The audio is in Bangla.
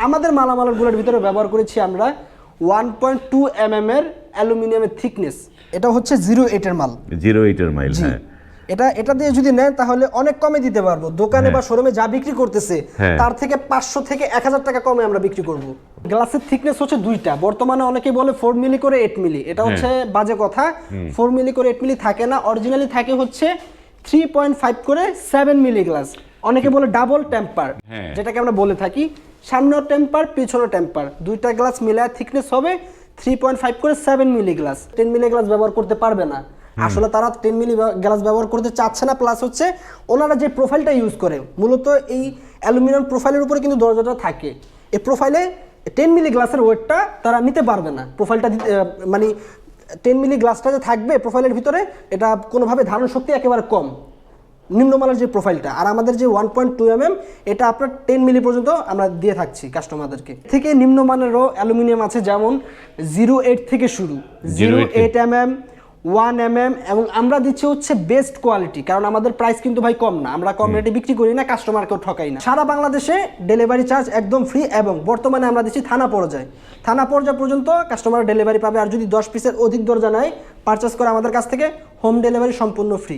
আমাদের মালামালগুলোর ভিতরে ব্যবহার করেছি আমরা 1.2 mm এর অ্যালুমিনিয়ামের থিকনেস। এটা হচ্ছে 08 এর মাল। 08 এর মাইল, হ্যাঁ। এটা দিয়ে যদি নেন তাহলে অনেক কমে দিতে পারবো। দোকানে বা শোরুমে যা বিক্রি করতেছে তার থেকে 500 থেকে 1000 টাকা কমে আমরা বিক্রি করব। গ্লাসের থিকনেস হচ্ছে দুইটা। বর্তমানে অনেকেই বলে 4 মিলি করে 8 মিলি, এটা হচ্ছে বাজে কথা। 4 মিলি করে 8 মিলি থাকে না, অরিজিনালি থাকে হচ্ছে 3.5 করে 7 মিলি গ্লাস। অনেকে বলে ডাবল টেম্পার, যেটাকে আমরা বলে থাকি সামনের টেম্পার পিছনের টেম্পার, দুইটা গ্লাস মিলায় থিকনেস হবে 3.5 করে 7 মিলি গ্লাস। 10 মিলি গ্লাস ব্যবহার করতে পারবে না। আসলে তারা 10 মিলি গ্লাস ব্যবহার করতে চাচ্ছে না, প্লাস হচ্ছে ওনারা যে প্রোফাইলটা ইউজ করে মূলত এই অ্যালুমিনিয়াম প্রোফাইলের উপরে কিন্তু দরজাটা থাকে। এই প্রোফাইলে 10 মিলি গ্লাসের ওয়েটটা তারা নিতে পারবে না। প্রোফাইলটা মানে 10 মিলি গ্লাসটা যে থাকবে প্রোফাইলের ভিতরে, এটা কোনোভাবে ধারণ শক্তি একেবারে কম, নিম্নমানের যে প্রোফাইলটা। আর আমাদের যে 1.2 mm এটা আপনার 10 মিলি পর্যন্ত আমরা দিয়ে থাকছি কাস্টমারদেরকে। থেকে নিম্নমানেরও অ্যালুমিনিয়াম আছে, যেমন 08 থেকে শুরু, 08 mm, 1 mm, এবং আমরা দিচ্ছি হচ্ছে বেস্ট কোয়ালিটি। কারণ আমাদের প্রাইস কিন্তু ভাই কম না, আমরা কম রেটে বিক্রি করি না, কাস্টমারকেও ঠকাই না। সারা বাংলাদেশে ডেলিভারি চার্জ একদম ফ্রি, এবং বর্তমানে আমরা দিচ্ছি থানা পর্যায় পর্যন্ত কাস্টমার ডেলিভারি পাবে। আর যদি 10 পিসের অধিক দরজা নেয় পারচেস করে আমাদের কাছ থেকে, হোম ডেলিভারি সম্পূর্ণ ফ্রি।